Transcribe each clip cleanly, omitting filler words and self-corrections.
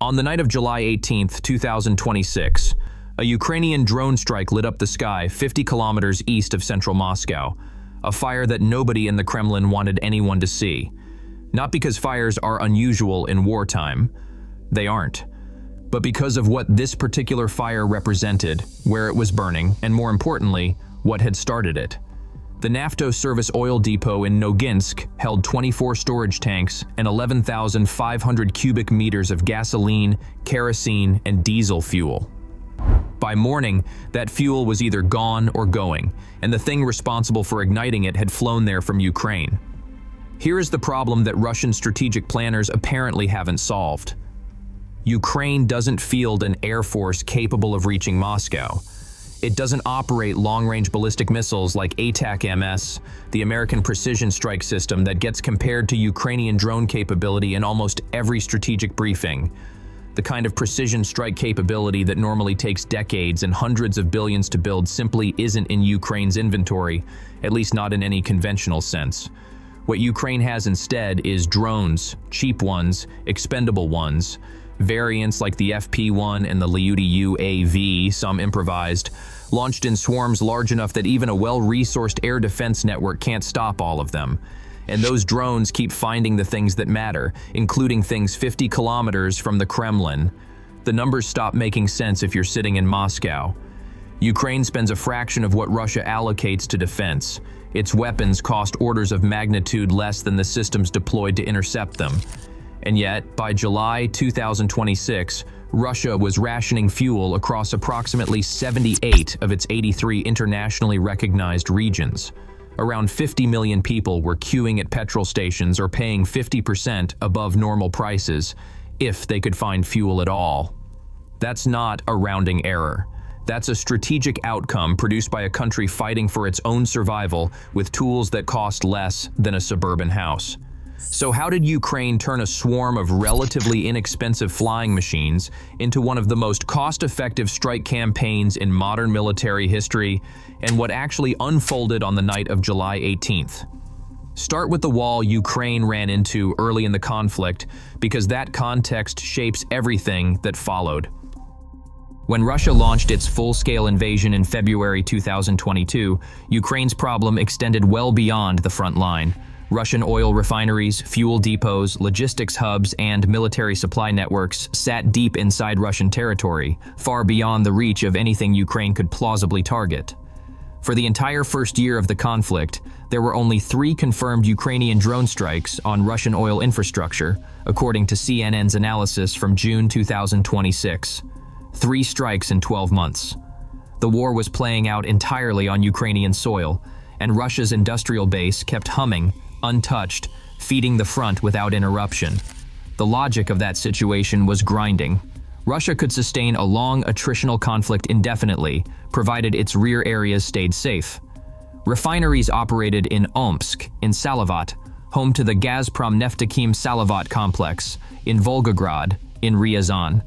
On the night of July 18, 2026, a Ukrainian drone strike lit up the sky 50 kilometers east of central Moscow, a fire that nobody in the Kremlin wanted anyone to see. Not because fires are unusual in wartime, they aren't, but because of what this particular fire represented, where it was burning, and more importantly, what had started it. The Nafto service oil depot in Noginsk held 24 storage tanks and 11,500 cubic meters of gasoline, kerosene, and diesel fuel. By morning, that fuel was either gone or going, and the thing responsible for igniting it had flown there from Ukraine. Here is the problem that Russian strategic planners apparently haven't solved. Ukraine doesn't field an air force capable of reaching Moscow. It doesn't operate long-range ballistic missiles like ATAK-MS, the American precision strike system that gets compared to Ukrainian drone capability in almost every strategic briefing. The kind of precision strike capability that normally takes decades and hundreds of billions to build simply isn't in Ukraine's inventory, at least not in any conventional sense. What Ukraine has instead is drones, cheap ones, expendable ones, variants like the FP-1 and the Lyuti UAV, some improvised, launched in swarms large enough that even a well-resourced air defense network can't stop all of them. And those drones keep finding the things that matter, including things 50 kilometers from the Kremlin. The numbers stop making sense if you're sitting in Moscow. Ukraine spends a fraction of what Russia allocates to defense. Its weapons cost orders of magnitude less than the systems deployed to intercept them. And yet, by July 2026, Russia was rationing fuel across approximately 78 of its 83 internationally recognized regions. Around 50 million people were queuing at petrol stations or paying 50% above normal prices, if they could find fuel at all. That's not a rounding error. That's a strategic outcome produced by a country fighting for its own survival with tools that cost less than a suburban house. So how did Ukraine turn a swarm of relatively inexpensive flying machines into one of the most cost-effective strike campaigns in modern military history, and what actually unfolded on the night of July 18th? Start with the wall Ukraine ran into early in the conflict, because that context shapes everything that followed. When Russia launched its full-scale invasion in February 2022, Ukraine's problem extended well beyond the front line. Russian oil refineries, fuel depots, logistics hubs, and military supply networks sat deep inside Russian territory, far beyond the reach of anything Ukraine could plausibly target. For the entire first year of the conflict, there were only 3 confirmed Ukrainian drone strikes on Russian oil infrastructure, according to CNN's analysis from June 2026. 3 strikes in 12 months. The war was playing out entirely on Ukrainian soil, and Russia's industrial base kept humming, untouched, feeding the front without interruption. The logic of that situation was grinding. Russia could sustain a long attritional conflict indefinitely, provided its rear areas stayed safe. Refineries operated in Omsk, in Salavat, home to the Gazprom Neftekhim Salavat complex, in Volgograd, in Ryazan.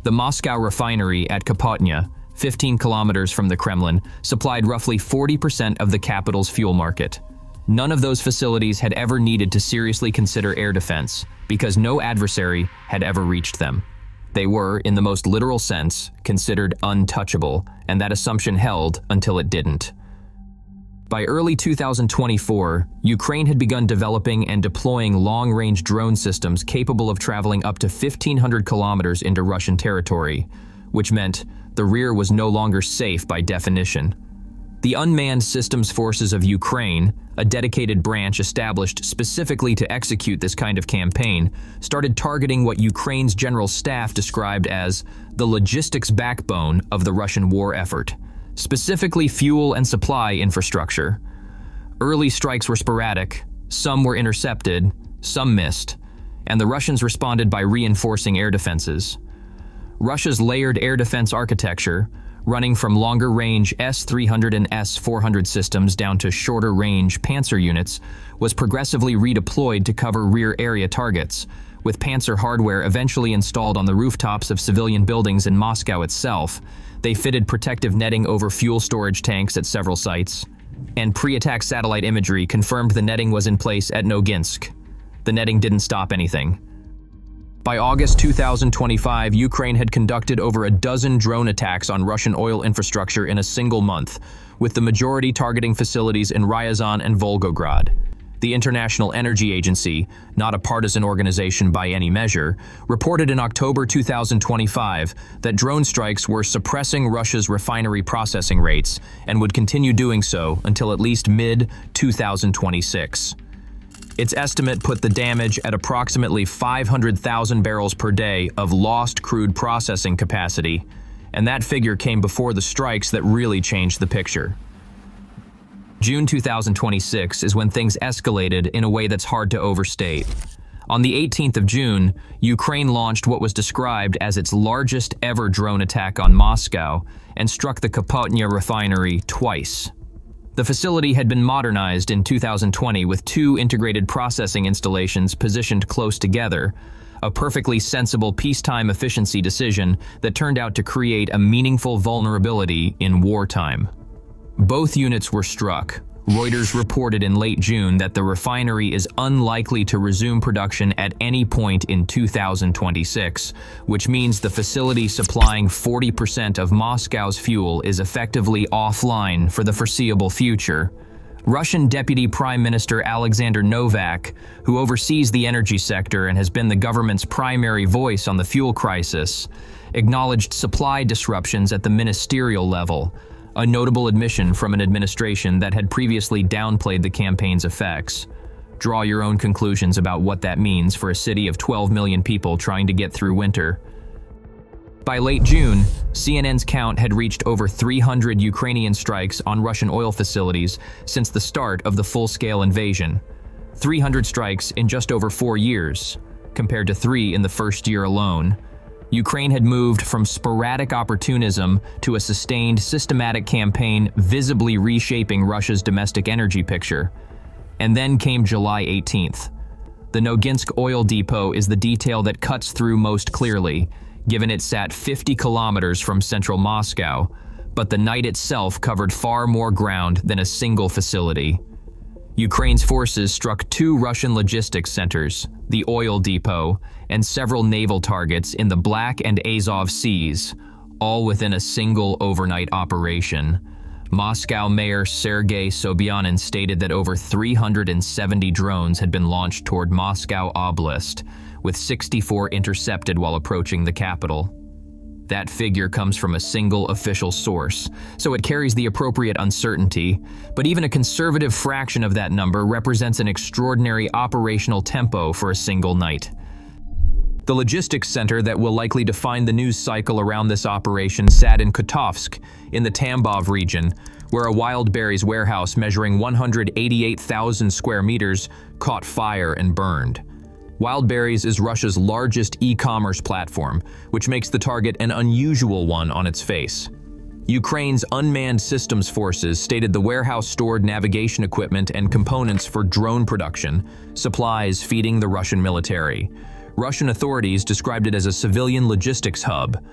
The Moscow refinery at Kapotnya, 15 kilometers from the Kremlin, supplied roughly 40% of the capital's fuel market. None of those facilities had ever needed to seriously consider air defense, because no adversary had ever reached them. They were, in the most literal sense, considered untouchable, and that assumption held until it didn't. By early 2024, Ukraine had begun developing and deploying long-range drone systems capable of traveling up to 1,500 kilometers into Russian territory, which meant the rear was no longer safe by definition. The Unmanned Systems Forces of Ukraine, a dedicated branch established specifically to execute this kind of campaign, started targeting what Ukraine's general staff described as the logistics backbone of the Russian war effort, specifically fuel and supply infrastructure. Early strikes were sporadic, some were intercepted, some missed, and the Russians responded by reinforcing air defenses. Russia's layered air defense architecture, running from longer-range S-300 and S-400 systems down to shorter-range Panzer units, was progressively redeployed to cover rear area targets, with Panzer hardware eventually installed on the rooftops of civilian buildings in Moscow itself. They fitted protective netting over fuel storage tanks at several sites, and pre-attack satellite imagery confirmed the netting was in place at Noginsk. The netting didn't stop anything. By August 2025, Ukraine had conducted over a dozen drone attacks on Russian oil infrastructure in a single month, with the majority targeting facilities in Ryazan and Volgograd. The International Energy Agency, not a partisan organization by any measure, reported in October 2025 that drone strikes were suppressing Russia's refinery processing rates and would continue doing so until at least mid-2026. Its estimate put the damage at approximately 500,000 barrels per day of lost crude processing capacity, and that figure came before the strikes that really changed the picture. June 2026 is when things escalated in a way that's hard to overstate. On the 18th of June, Ukraine launched what was described as its largest ever drone attack on Moscow and struck the Kapotnya refinery twice. The facility had been modernized in 2020 with two integrated processing installations positioned close together, a perfectly sensible peacetime efficiency decision that turned out to create a meaningful vulnerability in wartime. Both units were struck. Reuters reported in late June that the refinery is unlikely to resume production at any point in 2026, which means the facility supplying 40% of Moscow's fuel is effectively offline for the foreseeable future. Russian Deputy Prime Minister Alexander Novak, who oversees the energy sector and has been the government's primary voice on the fuel crisis, acknowledged supply disruptions at the ministerial level, a notable admission from an administration that had previously downplayed the campaign's effects. Draw your own conclusions about what that means for a city of 12 million people trying to get through winter. By late June, CNN's count had reached over 300 Ukrainian strikes on Russian oil facilities since the start of the full-scale invasion. 300 strikes in just over 4 years, compared to 3 in the first year alone. Ukraine had moved from sporadic opportunism to a sustained, systematic campaign visibly reshaping Russia's domestic energy picture. And then came July 18th. The Noginsk oil depot is the detail that cuts through most clearly, given it sat 50 kilometers from central Moscow, but the night itself covered far more ground than a single facility. Ukraine's forces struck 2 Russian logistics centers, the oil depot, and several naval targets in the Black and Azov Seas, all within a single overnight operation. Moscow Mayor Sergei Sobyanin stated that over 370 drones had been launched toward Moscow Oblast, with 64 intercepted while approaching the capital. That figure comes from a single official source, so it carries the appropriate uncertainty, but even a conservative fraction of that number represents an extraordinary operational tempo for a single night. The logistics center that will likely define the news cycle around this operation sat in Kotovsk, in the Tambov region, where a Wildberries warehouse measuring 188,000 square meters caught fire and burned. Wildberries is Russia's largest e-commerce platform, which makes the target an unusual one on its face. Ukraine's unmanned systems forces stated the warehouse stored navigation equipment and components for drone production, supplies feeding the Russian military. Russian authorities described it as a civilian logistics hub.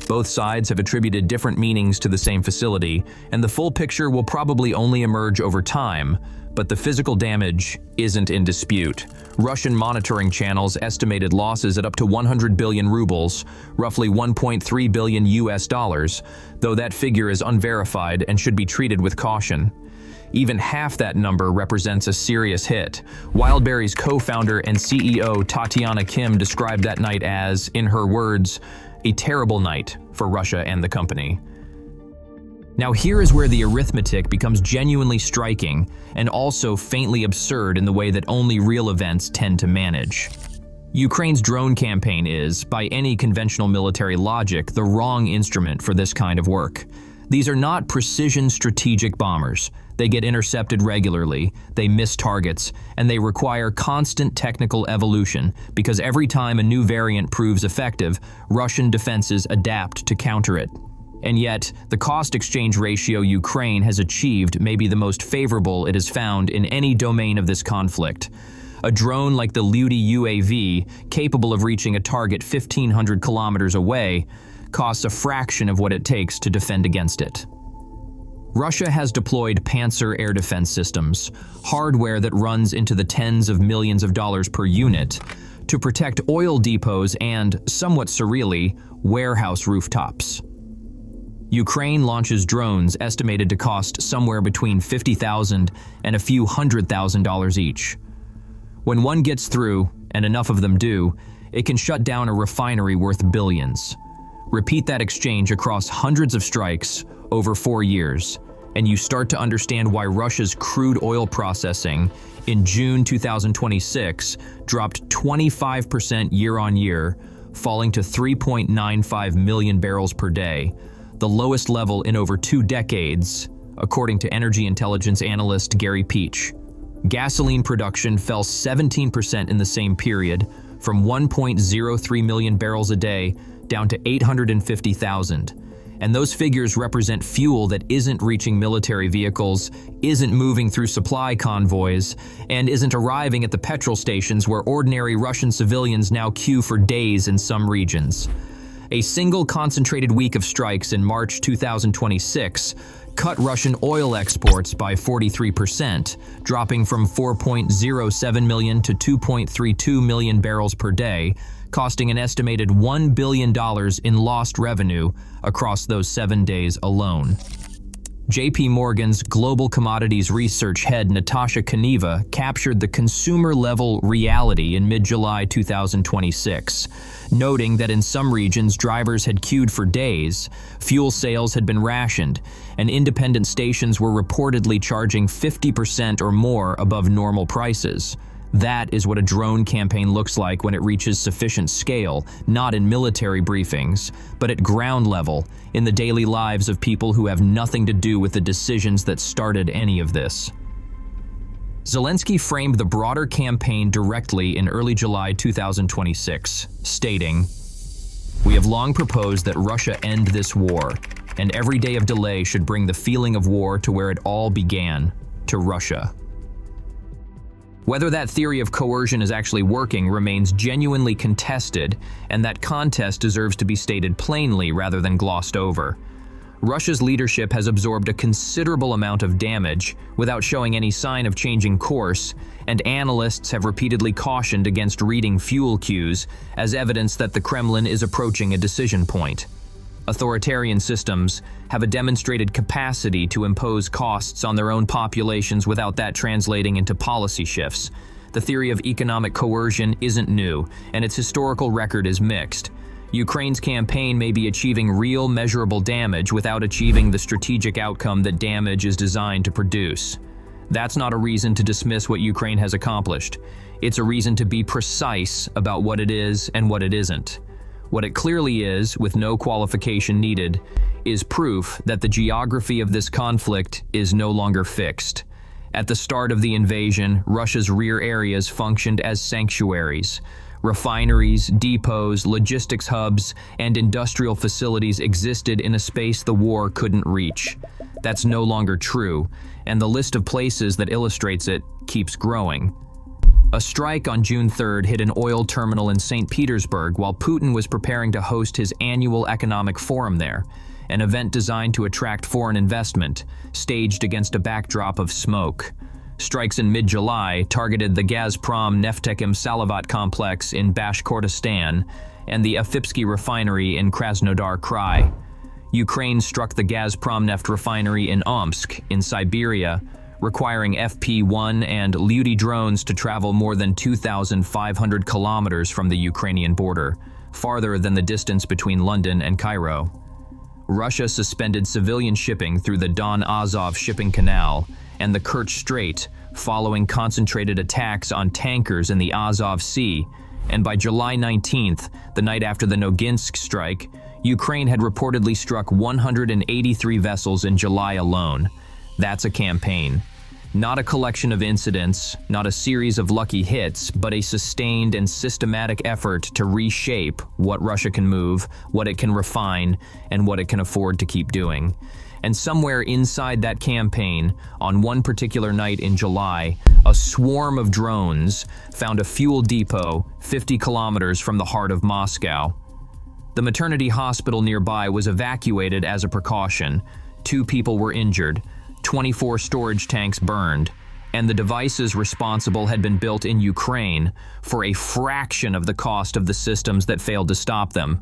Both sides have attributed different meanings to the same facility, and the full picture will probably only emerge over time, but the physical damage isn't in dispute. Russian monitoring channels estimated losses at up to 100 billion rubles, roughly 1.3 billion US dollars, though that figure is unverified and should be treated with caution. Even half that number represents a serious hit. Wildberries co-founder and CEO Tatiana Kim described that night as, in her words, a terrible night for Russia and the company. Now here is where the arithmetic becomes genuinely striking and also faintly absurd in the way that only real events tend to manage. Ukraine's drone campaign is, by any conventional military logic, the wrong instrument for this kind of work. These are not precision strategic bombers. They get intercepted regularly, they miss targets, and they require constant technical evolution because every time a new variant proves effective, Russian defenses adapt to counter it. And yet, the cost-exchange ratio Ukraine has achieved may be the most favorable it has found in any domain of this conflict. A drone like the Ludi UAV, capable of reaching a target 1,500 kilometers away, costs a fraction of what it takes to defend against it. Russia has deployed Panzer air defense systems, hardware that runs into the tens of millions of dollars per unit, to protect oil depots and, somewhat surreally, warehouse rooftops. Ukraine launches drones estimated to cost somewhere between $50,000 and a few $100,000 each. When one gets through, and enough of them do, it can shut down a refinery worth billions. Repeat that exchange across hundreds of strikes over 4 years, and you start to understand why Russia's crude oil processing in June 2026 dropped 25% year-on-year, falling to 3.95 million barrels per day, the lowest level in over 2 decades, according to energy intelligence analyst Gary Peach. Gasoline production fell 17% in the same period, from 1.03 million barrels a day down to 850,000. And those figures represent fuel that isn't reaching military vehicles, isn't moving through supply convoys, and isn't arriving at the petrol stations where ordinary Russian civilians now queue for days in some regions. A single concentrated week of strikes in March 2026 cut Russian oil exports by 43%, dropping from 4.07 million to 2.32 million barrels per day, costing an estimated $1 billion in lost revenue across those 7 days alone. JP Morgan's global commodities research head Natasha Kaneva captured the consumer-level reality in mid-July 2026, noting that in some regions drivers had queued for days, fuel sales had been rationed, and independent stations were reportedly charging 50% or more above normal prices. That is what a drone campaign looks like when it reaches sufficient scale, not in military briefings, but at ground level, in the daily lives of people who have nothing to do with the decisions that started any of this. Zelensky framed the broader campaign directly in early July 2026, stating, "We have long proposed that Russia end this war, and every day of delay should bring the feeling of war to where it all began, to Russia." Whether that theory of coercion is actually working remains genuinely contested, and that contest deserves to be stated plainly rather than glossed over. Russia's leadership has absorbed a considerable amount of damage without showing any sign of changing course, and analysts have repeatedly cautioned against reading fuel cues as evidence that the Kremlin is approaching a decision point. Authoritarian systems have a demonstrated capacity to impose costs on their own populations without that translating into policy shifts. The theory of economic coercion isn't new, and its historical record is mixed. Ukraine's campaign may be achieving real, measurable damage without achieving the strategic outcome that damage is designed to produce. That's not a reason to dismiss what Ukraine has accomplished. It's a reason to be precise about what it is and what it isn't. What it clearly is, with no qualification needed, is proof that the geography of this conflict is no longer fixed. At the start of the invasion, Russia's rear areas functioned as sanctuaries. Refineries, depots, logistics hubs, and industrial facilities existed in a space the war couldn't reach. That's no longer true, and the list of places that illustrates it keeps growing. A strike on June 3rd hit an oil terminal in St Petersburg while Putin was preparing to host his annual economic forum there, an event designed to attract foreign investment, staged against a backdrop of smoke. Strikes in mid-July targeted the Gazprom Neftekhim Salavat complex in Bashkortostan and the Afipsky refinery in Krasnodar Krai. Ukraine struck the Gazprom Neft refinery in Omsk, in Siberia, requiring FP-1 and Luty drones to travel more than 2,500 kilometers from the Ukrainian border, farther than the distance between London and Cairo. Russia suspended civilian shipping through the Don Azov shipping canal and the Kerch Strait following concentrated attacks on tankers in the Azov Sea, and by July 19th, the night after the Noginsk strike, Ukraine had reportedly struck 183 vessels in July alone. That's a campaign. Not a collection of incidents, not a series of lucky hits, but a sustained and systematic effort to reshape what Russia can move, what it can refine, and what it can afford to keep doing. And somewhere inside that campaign, on one particular night in July, a swarm of drones found a fuel depot 50 kilometers from the heart of Moscow. The maternity hospital nearby was evacuated as a precaution. 2 people were injured. 24 storage tanks burned, and the devices responsible had been built in Ukraine for a fraction of the cost of the systems that failed to stop them.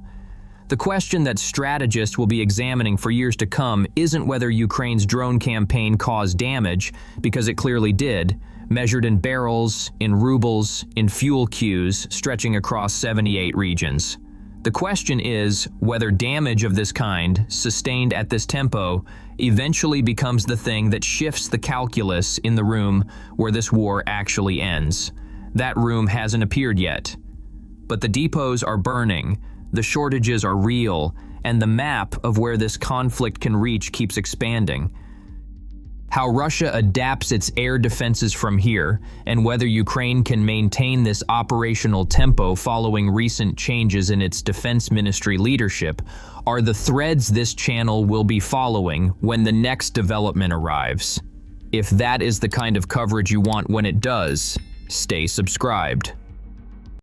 The question that strategists will be examining for years to come isn't whether Ukraine's drone campaign caused damage, because it clearly did, measured in barrels, in rubles, in fuel queues stretching across 78 regions. The question is whether damage of this kind, sustained at this tempo, eventually becomes the thing that shifts the calculus in the room where this war actually ends. That room hasn't appeared yet. But the depots are burning, the shortages are real, and the map of where this conflict can reach keeps expanding. How Russia adapts its air defenses from here, and whether Ukraine can maintain this operational tempo following recent changes in its defense ministry leadership, are the threads this channel will be following when the next development arrives. If that is the kind of coverage you want when it does, stay subscribed.